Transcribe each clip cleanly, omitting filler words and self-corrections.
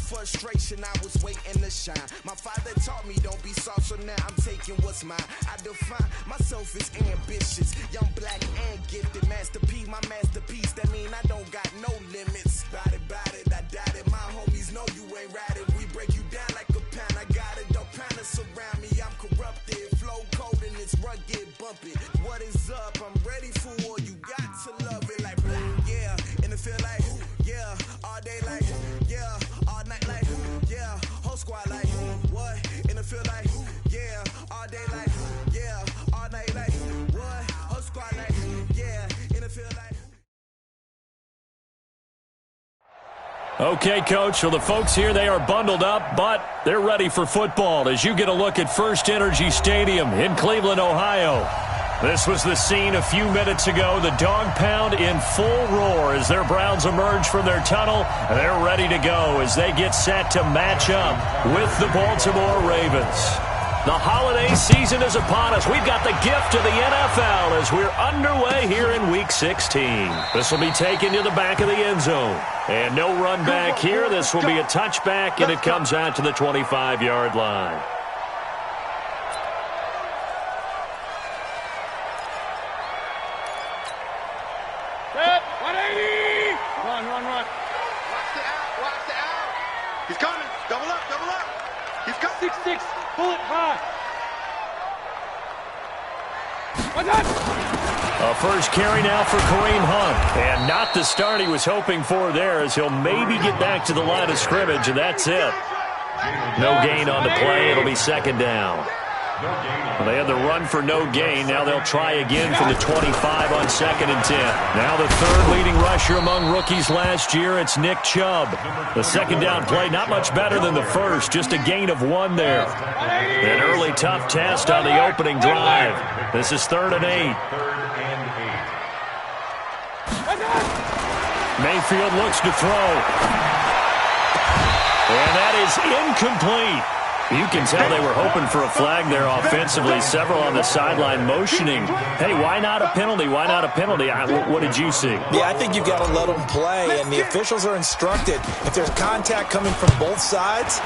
Frustration, I was waiting to shine. My father taught me don't be soft, so now I'm taking what's mine. I define myself as ambitious, young, black, and gifted. Master P, my masterpiece. That mean I don't got no limits. Bout it, I doubt it. My homies know you ain't riding. We break you down like a pound. I got it, don't pound to surround me. I'm corrupted, flow cold and it's rugged, bumpy. What is up? I'm ready for war. You got to love it like black, yeah. And it feel like, yeah, all day like, yeah. All night like, yeah, whole squad like, what? And it feel like, yeah, all day like, yeah, all night like, what? Whole squad like, yeah, and it feel like. Okay, Coach, for the folks here, they are bundled up, but they're ready for football as you get a look at First Energy Stadium in Cleveland, Ohio. This was the scene a few minutes ago. The dog pound in full roar as their Browns emerge from their tunnel. They're ready to go as they get set to match up with the Baltimore Ravens. The holiday season is upon us. We've got the gift of the NFL as we're underway here in Week 16. This will be taken to the back of the end zone. And no run back here. This will be a touchback, and it comes out to the 25-yard line. Run. Watch the out. He's coming. Double up. He's coming. 6-6. Pull it high. A first carry now for Kareem Hunt. And not the start he was hoping for there as he'll maybe get back to the line of scrimmage, and that's it. No gain on the play. It'll be second down. Well, they had the run for no gain. Now they'll try again from the 25 on 2nd and 10. Now the third leading rusher among rookies last year, it's Nick Chubb. The second down play, not much better than the first, just a gain of 1 there. An early tough test on the opening drive. This is 3rd and 8. Mayfield looks to throw. And that is incomplete. You can tell they were hoping for a flag there offensively. Several on the sideline motioning. Hey, why not a penalty? Why not a penalty? What did you see? Yeah, I think you've got to let them play, and the officials are instructed. If there's contact coming from both sides,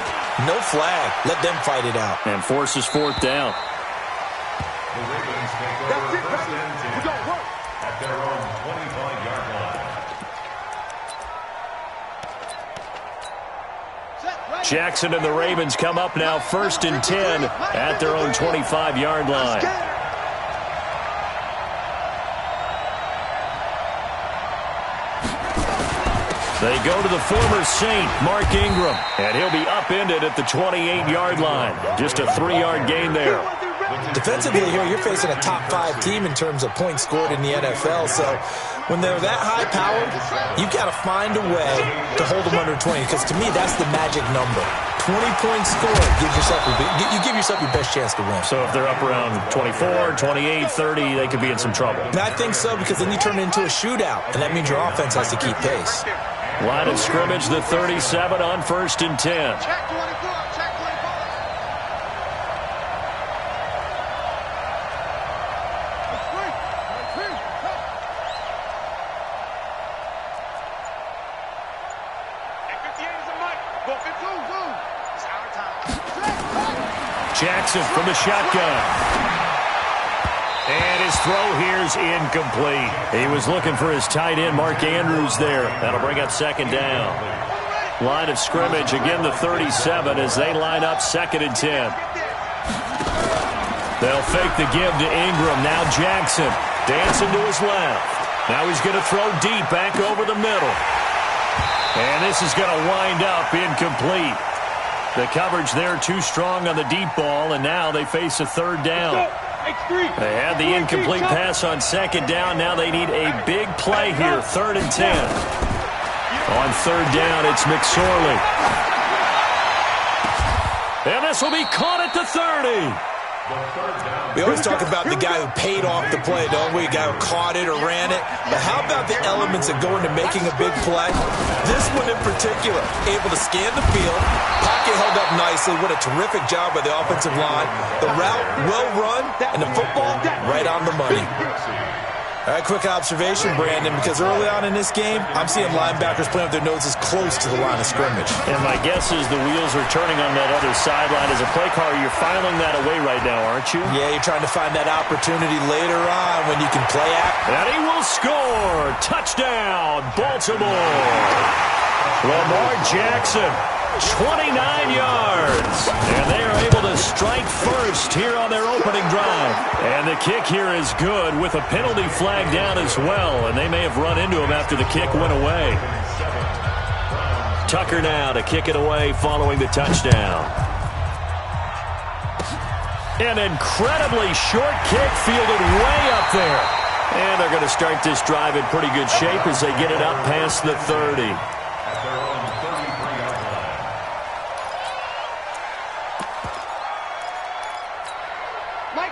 no flag. Let them fight it out. And forces 4th down. That's it, baby. We got work. At their own 25-yard line. Jackson and the Ravens come up now 1st and 10 at their own 25-yard line. They go to the former Saint, Mark Ingram, and he'll be upended at the 28-yard line. Just a 3-yard gain there. Defensively here, you're facing a top 5 team in terms of points scored in the NFL, so when they're that high-powered, you've got to find a way to hold them under 20, because to me, that's the magic number. 20 points scored, you give yourself your best chance to win. So if they're up around 24, 28, 30, they could be in some trouble. And I think so, because then you turn it into a shootout, and that means your offense has to keep pace. Line of scrimmage, the 37 on 1st and 10. Check 24. Jackson from the shotgun. And his throw here is incomplete. He was looking for his tight end, Mark Andrews, there. That'll bring up 2nd down. Line of scrimmage, again the 37 as they line up 2nd and 10. They'll fake the give to Ingram. Now Jackson dancing to his left. Now he's going to throw deep back over the middle. And this is going to wind up incomplete. The coverage there too strong on the deep ball, and now they face a 3rd down. They had the incomplete pass on 2nd down. Now they need a big play here, 3rd and 10. On 3rd down, it's McSorley. And this will be caught at the 30. We always talk about the guy who paid off the play, don't we? The guy who caught it or ran it. But how about the elements that go into making a big play? This one in particular, able to scan the field, pocket held up nicely. What a terrific job by the offensive line. The route well run, and the football right on the money. All right, quick observation, Brandon, because early on in this game, I'm seeing linebackers playing with their noses close to the line of scrimmage. And my guess is the wheels are turning on that other sideline. As a play caller, you're filing that away right now, aren't you? Yeah, you're trying to find that opportunity later on when you can play act. And he will score. Touchdown, Baltimore. Lamar Jackson, 29 yards. And they are able to strike first here on their opening drive. And the kick here is good with a penalty flag down as well. And they may have run into him after the kick went away. Tucker now to kick it away following the touchdown. An incredibly short kick fielded way up there. And they're going to start this drive in pretty good shape as they get it up past the 30.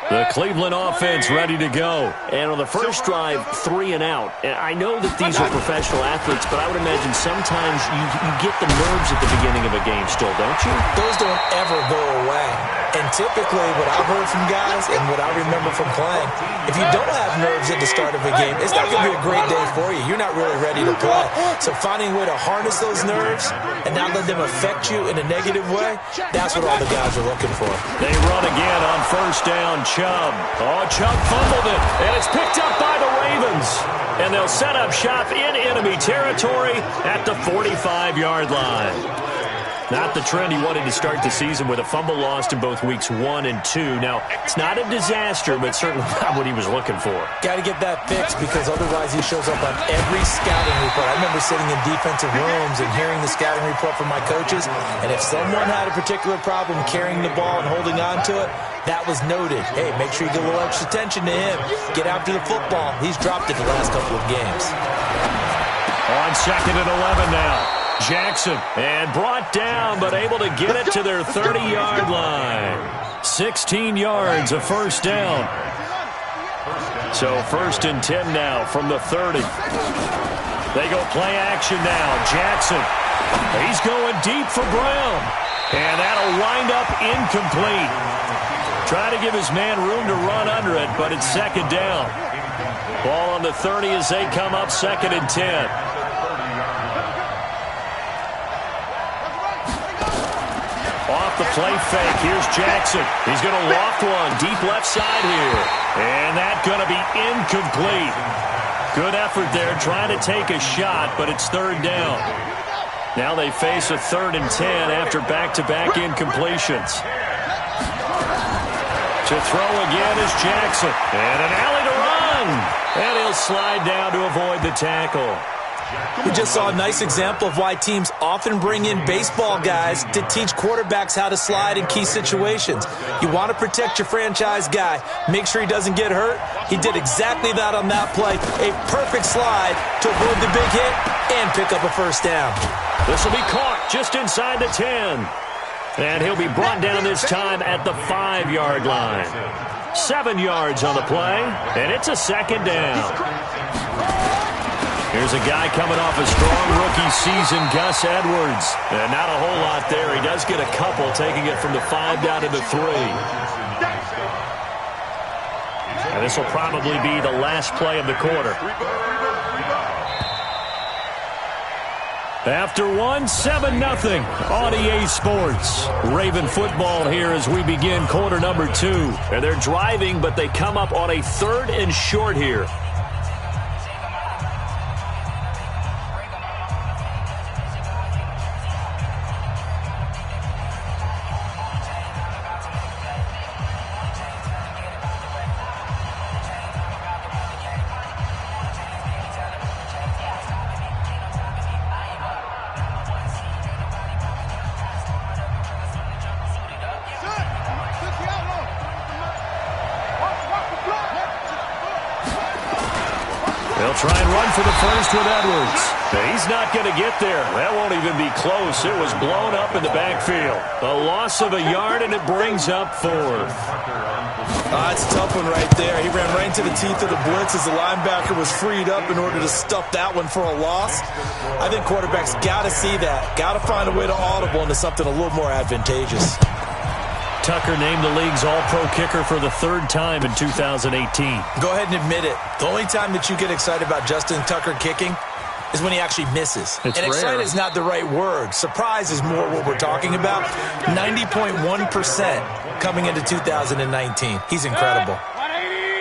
The Cleveland offense ready to go. And on the first drive, 3 and out. And I know that these are professional athletes, but I would imagine sometimes you get the nerves at the beginning of a game still, don't you? Those don't ever go away. And typically what I've heard from guys and what I remember from playing, if you don't have nerves at the start of a game, it's not going to be a great day for you. You're not really ready to play. So finding a way to harness those nerves and not let them affect you in a negative way, that's what all the guys are looking for. They run again on first down. Chubb. Oh, Chubb fumbled it, and it's picked up by the Ravens. And they'll set up shop in enemy territory at the 45-yard line. Not the trend he wanted to start the season with a fumble lost in both weeks 1 and 2. Now, it's not a disaster, but certainly not what he was looking for. Got to get that fixed because otherwise he shows up on every scouting report. I remember sitting in defensive rooms and hearing the scouting report from my coaches, and if someone had a particular problem carrying the ball and holding on to it, that was noted. Hey, make sure you give a little extra attention to him. Get after the football. He's dropped it the last couple of games. On 2nd and 11 now. Jackson, and brought down, but able to get it to their 30-yard line. 16 yards, a first down. So 1st and 10 now from the 30. They go play action now. Jackson, he's going deep for Brown. And that'll wind up incomplete. Trying to give his man room to run under it, but it's 2nd down. Ball on the 30 as they come up 2nd and 10. Off the play fake, here's Jackson. He's going to loft one deep left side here. And that's going to be incomplete. Good effort there trying to take a shot, but it's 3rd down. Now they face a 3rd and 10 after back-to-back incompletions. To throw again is Jackson. And an alley to run. And he'll slide down to avoid the tackle. We just saw a nice example of why teams often bring in baseball guys to teach quarterbacks how to slide in key situations. You want to protect your franchise guy. Make sure he doesn't get hurt. He did exactly that on that play. A perfect slide to avoid the big hit and pick up a first down. This will be caught just inside the 10. And he'll be brought down this time at the 5-yard line. 7 yards on the play, and it's a 2nd down. Here's a guy coming off a strong rookie season, Gus Edwards. And not a whole lot there. He does get a couple, taking it from the 5 down to the 3. And this will probably be the last play of the quarter. After 7-0 on EA Sports. Raven football here as we begin quarter number 2. And they're driving, but they come up on a 3rd and short here. Try and run for the first with Edwards. He's not going to get there. That won't even be close. It was blown up in the backfield. A loss of a yard, and it brings up 4th. It's a tough one right there. He ran right into the teeth of the blitz as the linebacker was freed up in order to stuff that one for a loss. I think quarterbacks got to see that. Got to find a way to audible into something a little more advantageous. Tucker named the league's all-pro kicker for the third time in 2018. Go ahead and admit it. The only time that you get excited about Justin Tucker kicking is when he actually misses. It's and rare. excited is not the right word. Surprise is more what we're talking about. 90.1% coming into 2019. He's incredible.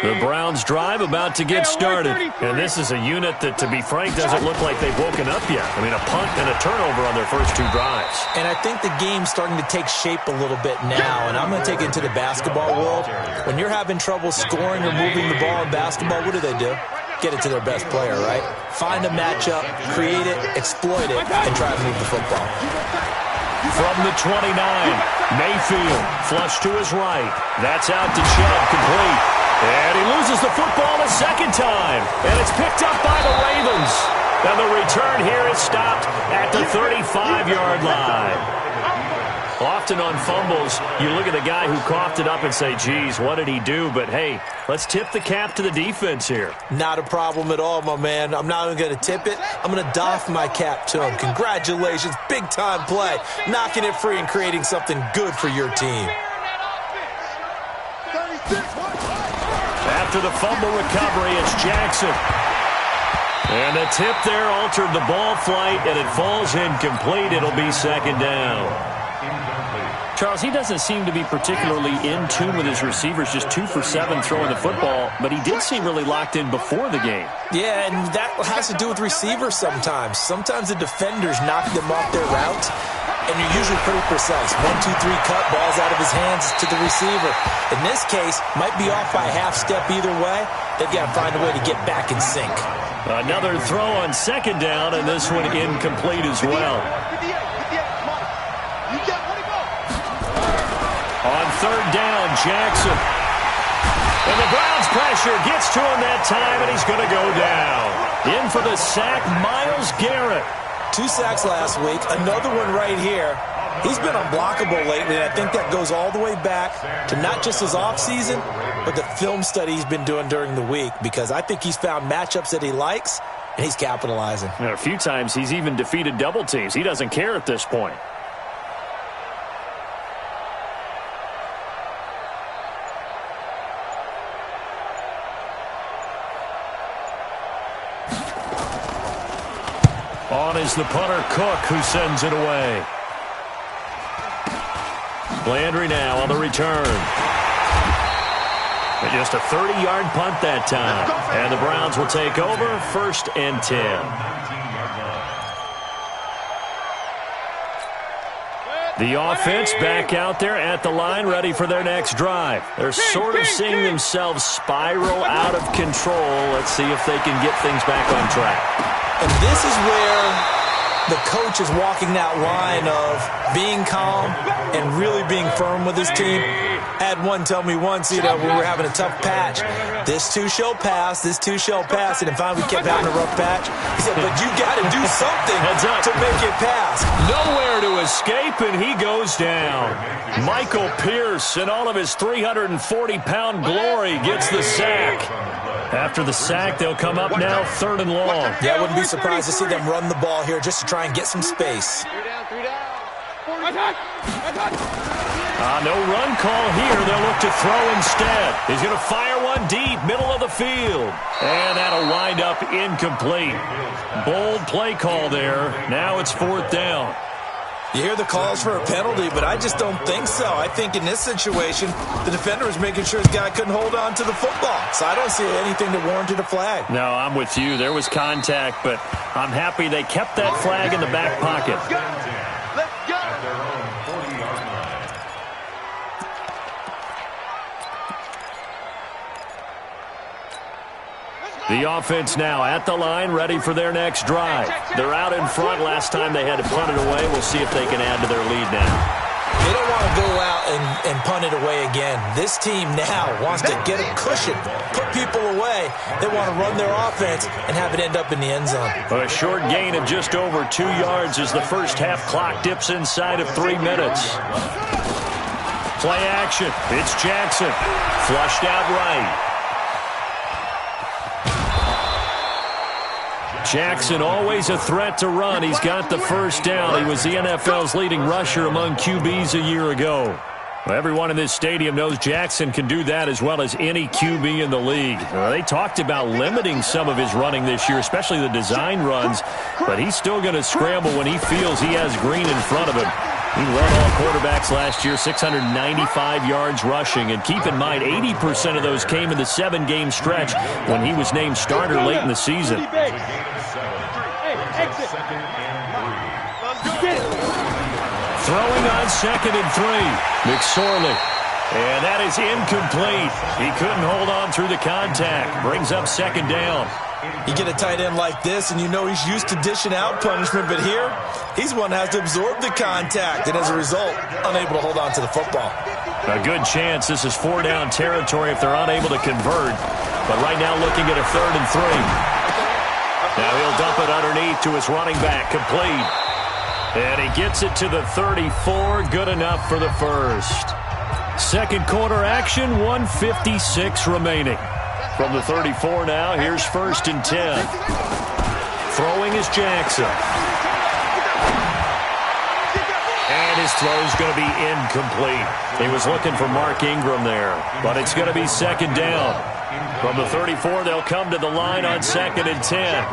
The Browns drive about to get started. And this is a unit that, to be frank, doesn't look like they've woken up yet. I mean, a punt and a turnover on their first two drives. And I think the game's starting to take shape a little bit now. And I'm going to take it into the basketball world. When you're having trouble scoring or moving the ball in basketball, what do? Get it to their best player, right? Find a matchup, create it, exploit it, and try to move the football. From the 29, Mayfield, flush to his right. That's out to Chubb, complete. And he loses the football a second time. And it's picked up by the Ravens. And the return here is stopped at the 35-yard line. Often on fumbles, you look at the guy who coughed it up and say, geez, what did he do? But, hey, let's tip the cap to the defense here. Not a problem at all, my man. I'm not even going to tip it. I'm going to doff my cap to him. Congratulations. Big-time play. Knocking it free and creating something good for your team. After the fumble recovery, it's Jackson. And the tip there altered the ball flight, and it falls incomplete. It'll be second down. Charles, he doesn't seem to be particularly in tune with his receivers, just 2 for 7 throwing the football, but he did seem really locked in before the game. Yeah, and that has to do with receivers sometimes. Sometimes the defenders knock them off their routes, and you're usually pretty precise. 1, 2, 3 cut, balls out of his hands to the receiver. In this case, might be off by a half step either way. They've got to find a way to get back in sync. Another throw on second down, and this one incomplete as well. On third down, Jackson. And the Browns pressure gets to him that time, and he's going to go down. In for the sack, Myles Garrett. 2 sacks last week, another one right here. He's been unblockable lately, and I think that goes all the way back to not just his offseason, but the film study he's been doing during the week, because I think he's found matchups that he likes, and he's capitalizing. And a few times he's even defeated double teams. He doesn't care at this point. On is the punter, Cook, who sends it away. Landry now on the return. And just a 30-yard punt that time. And the Browns will take over, 1st and 10. The offense back out there at the line, ready for their next drive. They're sort of seeing themselves spiral out of control. Let's see if they can get things back on track. And this is where the coach is walking that line of being calm and really being firm with his team. I had one tell me once, we were having a tough patch. This too shall pass, this too shall pass. And finally we kept having a rough patch. He said, but you got to do something to make it pass. Nowhere to escape, and he goes down. Michael Pierce, in all of his 340-pound glory, gets the sack. After the sack, they'll come up now 3rd and long. Yeah, I wouldn't be surprised to see them run the ball here just to try and get some space. 3 down. No run call here. They'll look to throw instead. He's going to fire one deep, middle of the field. And that'll wind up incomplete. Bold play call there. Now it's 4th down. You hear the calls for a penalty, but I just don't think so. I think in this situation, the defender was making sure his guy couldn't hold on to the football. So I don't see anything that warranted a flag. No, I'm with you. There was contact, but I'm happy they kept that flag in the back pocket. Let's go. The offense now at the line, ready for their next drive. They're out in front. Last time they had to punt it away. We'll see if they can add to their lead now. They don't want to go out and punt it away again. This team now wants to get a cushion, put people away. They want to run their offense and have it end up in the end zone. A short gain of just over 2 yards as the first half clock dips inside of 3 minutes. Play action. It's Jackson. Flushed out right. Jackson, always a threat to run. He's got the first down. He was the NFL's leading rusher among QBs a year ago. Well, everyone in this stadium knows Jackson can do that as well as any QB in the league. They talked about limiting some of his running this year, especially the design runs, but he's still going to scramble when he feels he has green in front of him. He led all quarterbacks last year, 695 yards rushing. And keep in mind, 80% of those came in the 7-game stretch when he was named starter late in the season. Throwing on 2nd and 3. McSorley. And that is incomplete. He couldn't hold on through the contact. Brings up 2nd down. You get a tight end like this, and you know he's used to dishing out punishment, but here, he's one that has to absorb the contact, and as a result, unable to hold on to the football. A good chance this is 4-down territory if they're unable to convert. But right now looking at a 3rd and 3. Now he'll dump it underneath to his running back, complete. And he gets it to the 34, good enough for the first. Second quarter action, 1:56 remaining. From the 34 now, here's 1st and 10. Throwing is Jackson. And his throw's going to be incomplete. He was looking for Mark Ingram there, but it's going to be 2nd down. From the 34, they'll come to the line on 2nd and 10.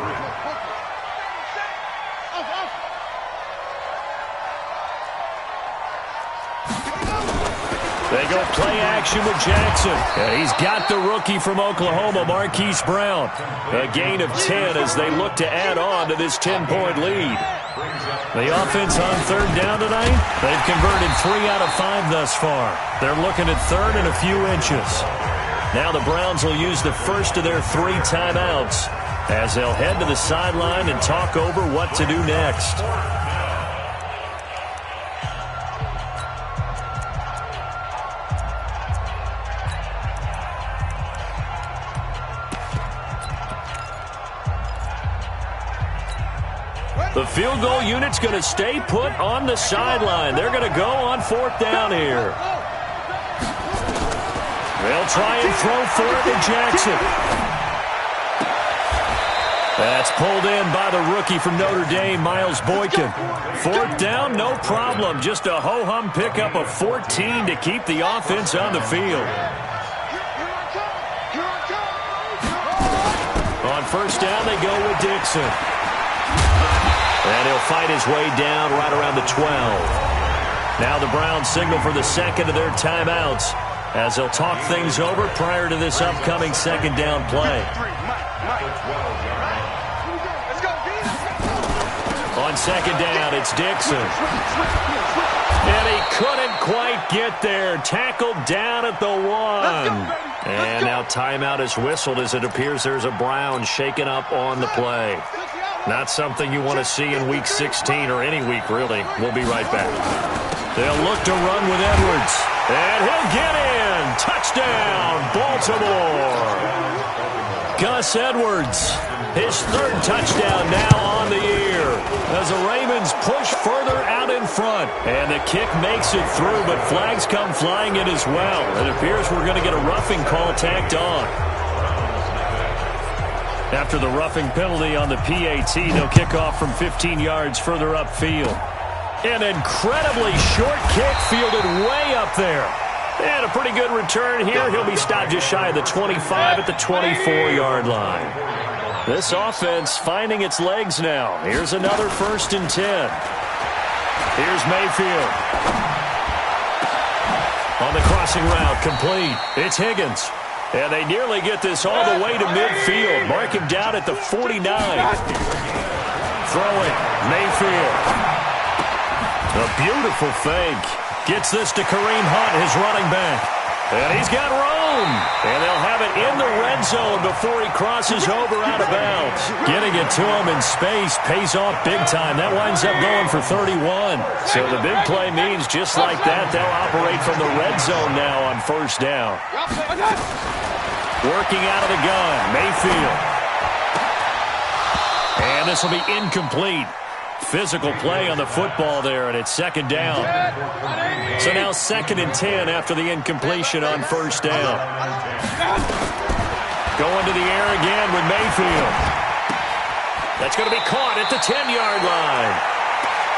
They go play action with Jackson. And he's got the rookie from Oklahoma, Marquise Brown. A gain of 10 as they look to add on to this 10-point lead. The offense on 3rd down tonight, they've converted 3 out of 5 thus far. They're looking at 3rd and a few inches. Now the Browns will use the first of their 3 timeouts as they'll head to the sideline and talk over what to do next. The field goal unit's going to stay put on the sideline. They're going to go on 4th down here. They'll try and throw for it to Jackson. That's pulled in by the rookie from Notre Dame, Miles Boykin. 4th down, no problem. Just a ho-hum pickup of 14 to keep the offense on the field. On 1st down, they go with Dixon. And he'll fight his way down right around the 12. Now the Browns signal for the 2nd of their timeouts as they'll talk things over prior to this upcoming 2nd down play. On 2nd down, it's Dixon. And he couldn't quite get there. Tackled down at the 1. And now timeout is whistled as it appears there's a Brown shaken up on the play. Not something you want to see in Week 16 or any week, really. We'll be right back. They'll look to run with Edwards. And he'll get in. Touchdown, Baltimore. Gus Edwards, his 3rd touchdown now on the year as the Ravens push further out in front. And the kick makes it through, but flags come flying in as well. It appears we're going to get a roughing call tacked on. After the roughing penalty on the PAT, they'll kick off from 15 yards further upfield. An incredibly short kick fielded way up there. And a pretty good return here. He'll be stopped just shy of the 25 at the 24-yard line. This offense finding its legs now. Here's another 1st and 10. Here's Mayfield. On the crossing route, complete. It's Higgins. And they nearly get this all the way to midfield. Mark him down at the 49. Throwing, Mayfield. A beautiful fake. Gets this to Kareem Hunt, his running back. And he's got room. And they'll have it in the red zone before he crosses over out of bounds. Getting it to him in space pays off big time. That winds up going for 31. So the big play means just like that, they'll operate from the red zone now on 1st down. Working out of the gun, Mayfield. And this will be incomplete. Physical play on the football there, and it's 2nd down. So now 2nd and 10 after the incompletion on 1st down. Going to the air again with Mayfield. That's going to be caught at the 10-yard line.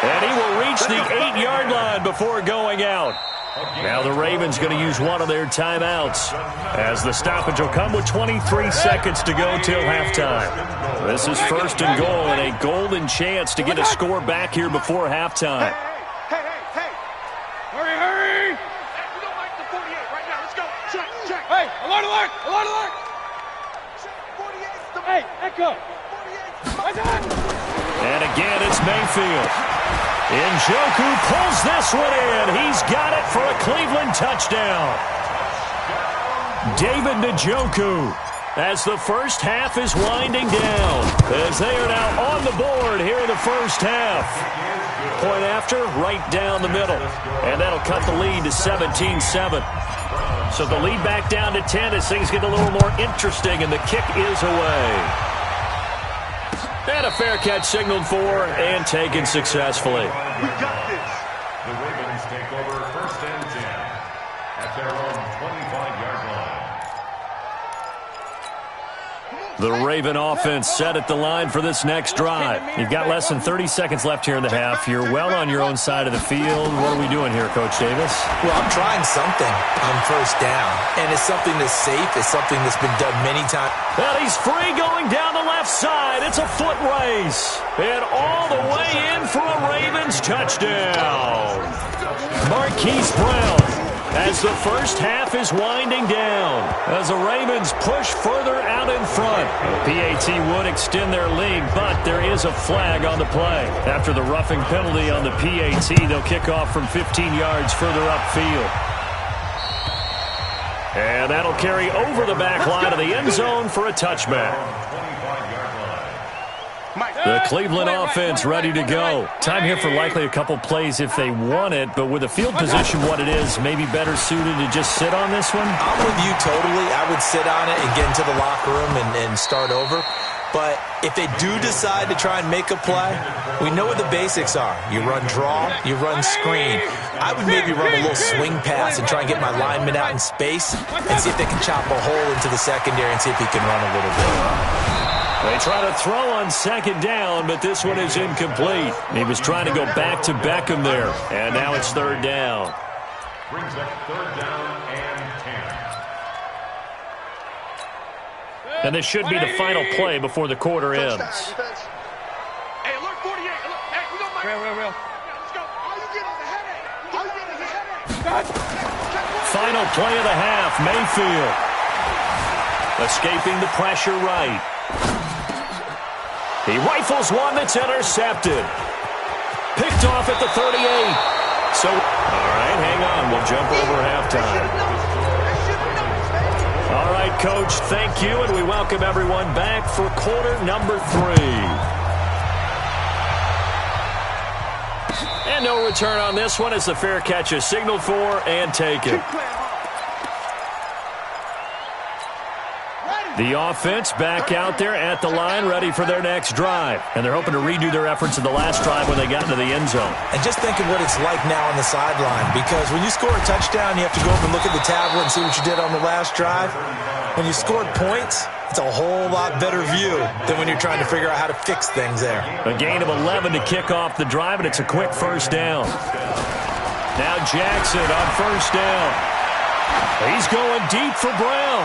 And he will reach the 8-yard line before going out. Now the Ravens going to use one of their timeouts, as the stoppage will come with 23 seconds to go till halftime. This is first and goal, and a golden chance to get a score back here before halftime. Hey. Hurry. We don't like the 48 right now. Let's go. Check. Hey, alert. Check 48. Hey, echo. 48. And again, it's Mayfield. Njoku pulls this one in. He's got it for a Cleveland touchdown. David Njoku, as the first half is winding down, as they are now on the board here in the first half. Point after, right down the middle. And that'll cut the lead to 17-7. So the lead back down to 10 as things get a little more interesting, and the kick is away. And a fair catch signaled for and taken successfully. We got this. The Ravens take over first and 10 at their own 25-yard line. The Raven offense set at the line for this next drive. You've got less than 30 seconds left here in the half. You're well on your own side of the field. What are we doing here, Coach Davis? Well, I'm trying something on first down, and it's something that's safe. It's something that's been done many times. And he's free going down the left side. It's a foot race. And all the way in for a Ravens touchdown. Marquise Brown, as the first half is winding down, as the Ravens push further out in front. PAT would extend their lead, but there is a flag on the play. After the roughing penalty on the PAT, they'll kick off from 15 yards further upfield. And that'll carry over the back line of the end zone for a touchback. The Cleveland offense ready to go. Time here for likely a couple plays if they want it, but with the field position what it is, maybe better suited to just sit on this one? I'm with you totally. I would sit on it and get into the locker room and start over. But if they do decide to try and make a play, we know what the basics are. You run draw, you run screen. I would maybe run a little swing pass and try and get my lineman out in space and see if they can chop a hole into the secondary and see if he can run a little bit. They try to throw on second down, but this one is incomplete. He was trying to go back to Beckham there, and now it's third down. Brings up third down and 10. And this should be the final play before the quarter ends. Hey, alert 48. Hey, we don't mind. Real. Let's go. How you get on the headache? Final play of the half, Mayfield. Escaping the pressure right. He rifles one that's intercepted. Picked off at the 38. So, all right, hang on. We'll jump over halftime. All right, Coach, thank you, and we welcome everyone back for quarter number 3. And no return on this one as the fair catch is signaled for and taken. The offense back out there at the line, ready for their next drive. And they're hoping to redo their efforts in the last drive when they got into the end zone. And just think of what it's like now on the sideline, because when you score a touchdown, you have to go up and look at the tablet and see what you did on the last drive. When you scored points, it's a whole lot better view than when you're trying to figure out how to fix things there. A gain of 11 to kick off the drive, and it's a quick first down. Now Jackson on first down. He's going deep for Brown.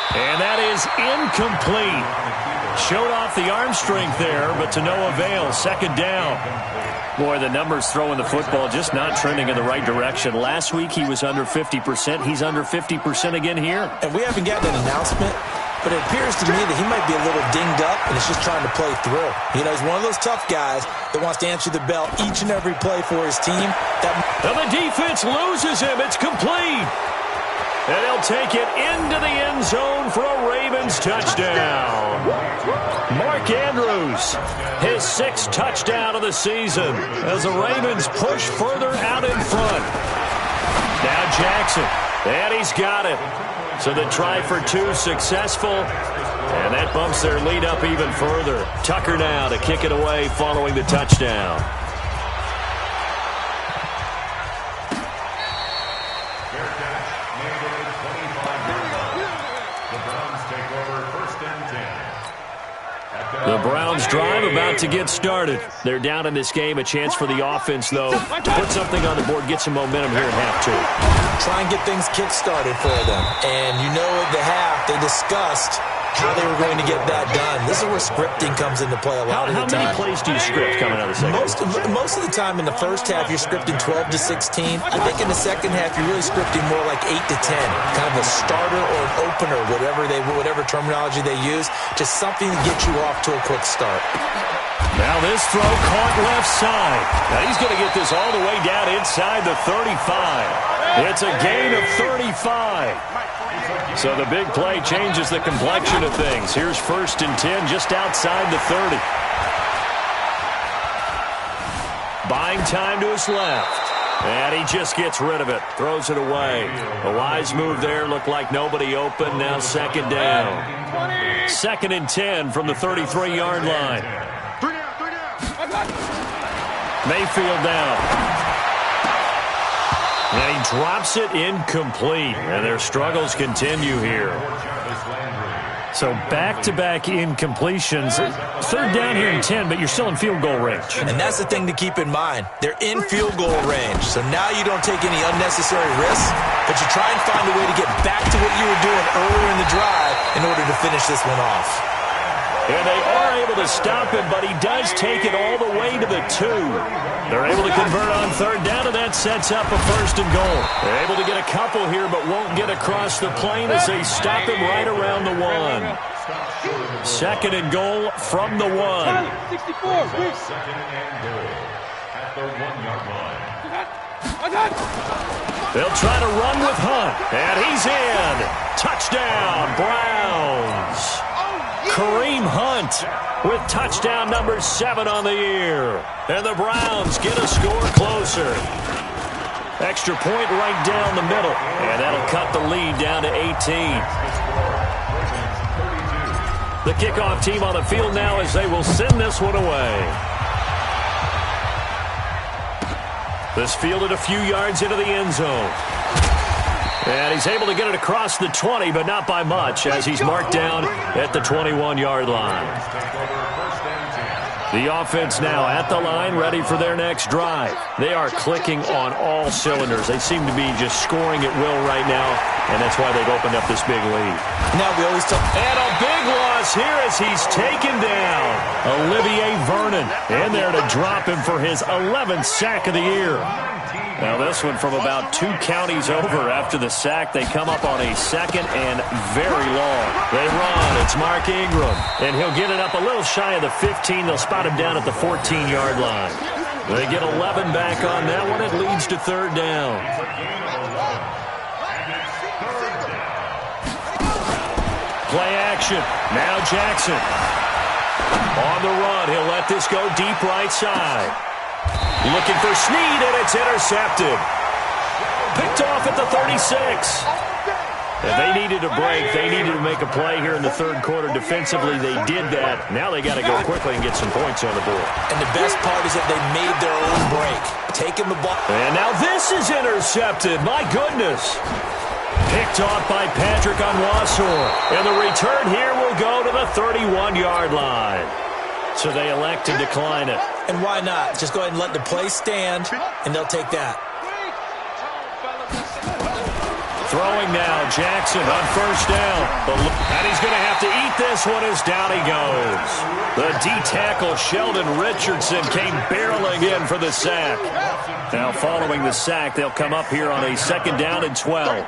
And that is incomplete. Showed off the arm strength there, but to no avail. Second down. Boy, the numbers throwing the football just not trending in the right direction. Last week he was under 50%. He's under 50% again here. And we haven't gotten an announcement, but it appears to me that he might be a little dinged up and is just trying to play through. You know, he's one of those tough guys that wants to answer the bell each and every play for his team. And the defense loses him. It's complete. And he'll take it into the end zone for a Ravens touchdown. Mark Andrews, his 6th touchdown of the season as the Ravens push further out in front. Now Jackson, and he's got it. So the try for 2 successful, and that bumps their lead up even further. Tucker now to kick it away following the touchdown. The Browns drive about to get started. They're down in this game. A chance for the offense, though, to put something on the board, get some momentum here at half two. Try and get things kick-started for them. And you know at the half, they discussed how they were going to get that done. This is where scripting comes into play a lot of the time. How many plays do you script coming out of the second? Most of the time in the first half, you're scripting 12 to 16. I think in the second half, you're really scripting more like 8 to 10. Kind of a starter or an opener, whatever terminology they use. Just something to get you off to a quick start. Now this throw caught left side. Now he's going to get this all the way down inside the 35. It's a gain of 35. So the big play changes the complexion of things. Here's 1st and 10 just outside the 30. Buying time to his left. And he just gets rid of it. Throws it away. A wise move there. Looked like nobody open. Now 2nd down. 2nd and 10 from the 33-yard line. Mayfield down. And he drops it incomplete. And their struggles continue here. So back-to-back incompletions. 3rd down here and 10, but you're still in field goal range. And that's the thing to keep in mind. They're in field goal range. So now you don't take any unnecessary risks, but you try and find a way to get back to what you were doing earlier in the drive in order to finish this one off. And they are able to stop him, but he does take it all the way to the 2. They're able to convert on 3rd down, and that sets up a 1st and goal. They're able to get a couple here, but won't get across the plane as they stop him right around the 1. 2nd and goal from the 1. 64. 2nd and goal at the 1-yard line. They'll try to run with Hunt, and he's in. Touchdown, Browns. Kareem Hunt with touchdown number 7 on the year. And the Browns get a score closer. Extra point right down the middle. And that'll cut the lead down to 18. The kickoff team on the field now as they will send this one away. This fielded a few yards into the end zone. And he's able to get it across the 20, but not by much, as he's marked down at the 21-yard line. The offense now at the line, ready for their next drive. They are clicking on all cylinders. They seem to be just scoring at will right now, and that's why they've opened up this big lead. Now we always talk. And a big loss here as he's taken down. Olivier Vernon in there to drop him for his 11th sack of the year. Now this one from about 2 counties over after the sack. They come up on a 2nd and very long. They run. It's Mark Ingram. And he'll get it up a little shy of the 15. They'll spot him down at the 14-yard line. They get 11 back on that one. It leads to 3rd down. Play action. Now Jackson. On the run. He'll let this go deep right side. Looking for Snead, and it's intercepted. Picked off at the 36. And they needed a break. They needed to make a play here in the 3rd quarter. Defensively, they did that. Now they got to go quickly and get some points on the board. And the best part is that they made their own break. Taking the ball. And now this is intercepted. My goodness. Picked off by Patrick Onwuasor. And the return here will go to the 31-yard line. So they elect to decline it. And why not? Just go ahead and let the play stand, and they'll take that. Throwing now, Jackson on 1st down. And he's going to have to eat this one as down he goes. The D-tackle, Sheldon Richardson, came barreling in for the sack. Now following the sack, they'll come up here on a 2nd down and 12.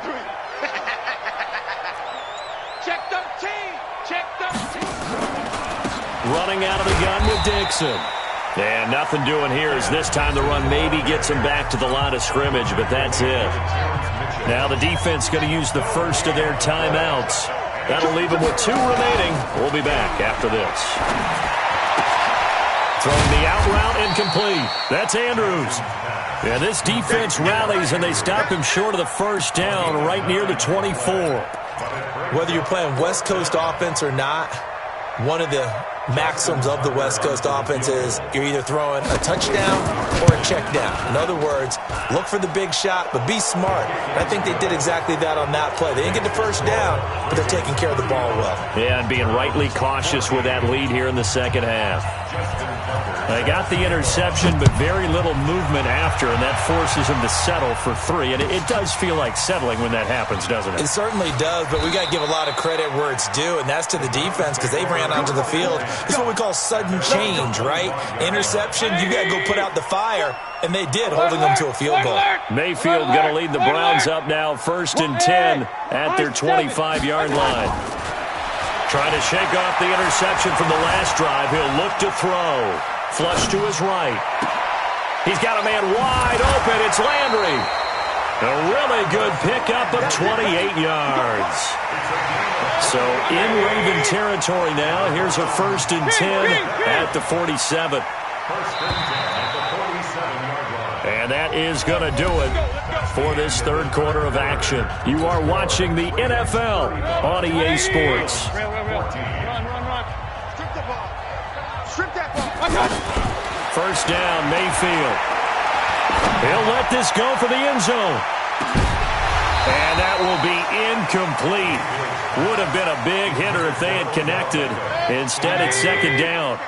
Running out of the gun with Dixon. And nothing doing here as this time the run maybe gets him back to the line of scrimmage, but that's it. Now the defense going to use the first of their timeouts. That'll leave them with 2 remaining. We'll be back after this. Throwing the out route incomplete. That's Andrews. And this defense rallies, and they stop him short of the 1st down right near the 24. Whether you're playing West Coast offense or not, one of the maxims of the West Coast offense is you're either throwing a touchdown or a check down. In other words, look for the big shot, but be smart. And I think they did exactly that on that play. They didn't get the first down, but they're taking care of the ball well. Yeah, and being rightly cautious with that lead here in the second half. They got the interception, but very little movement after, and that forces them to settle for 3. And it does feel like settling when that happens, doesn't it? It certainly does, but we got to give a lot of credit where it's due, and that's to the defense because they ran onto the field. It's what we call sudden change, right? Interception, you got to go put out the fire, and they did, holding them to a field goal. Mayfield going to lead the Browns up now, 1st and 10 at their 25-yard line. Trying to shake off the interception from the last drive. He'll look to throw. Flush to his right. He's got a man wide open. It's Landry. A really good pickup of 28 yards. So in Raven territory now. Here's a 1st and 10 at the 47. And that is going to do it for this third quarter of action. You are watching the NFL on EA Sports. First down, Mayfield. He'll let this go for the end zone. And that will be incomplete. Would have been a big hitter if they had connected. Instead, it's 2nd down.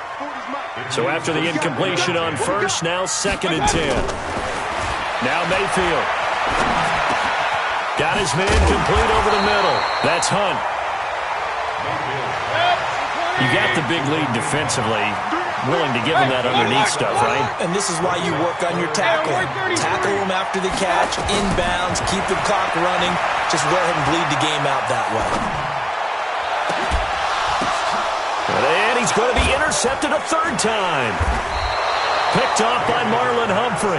So after the incompletion on 1st, now 2nd and 10. Now Mayfield. Got his man complete over the middle. That's Hunt. You got the big lead defensively. Willing to give him that underneath stuff, right? And this is why you work on your tackling. Tackle him after the catch, inbounds, keep the clock running. Just go ahead and bleed the game out that way. And he's going to be intercepted a 3rd time. Picked off by Marlon Humphrey.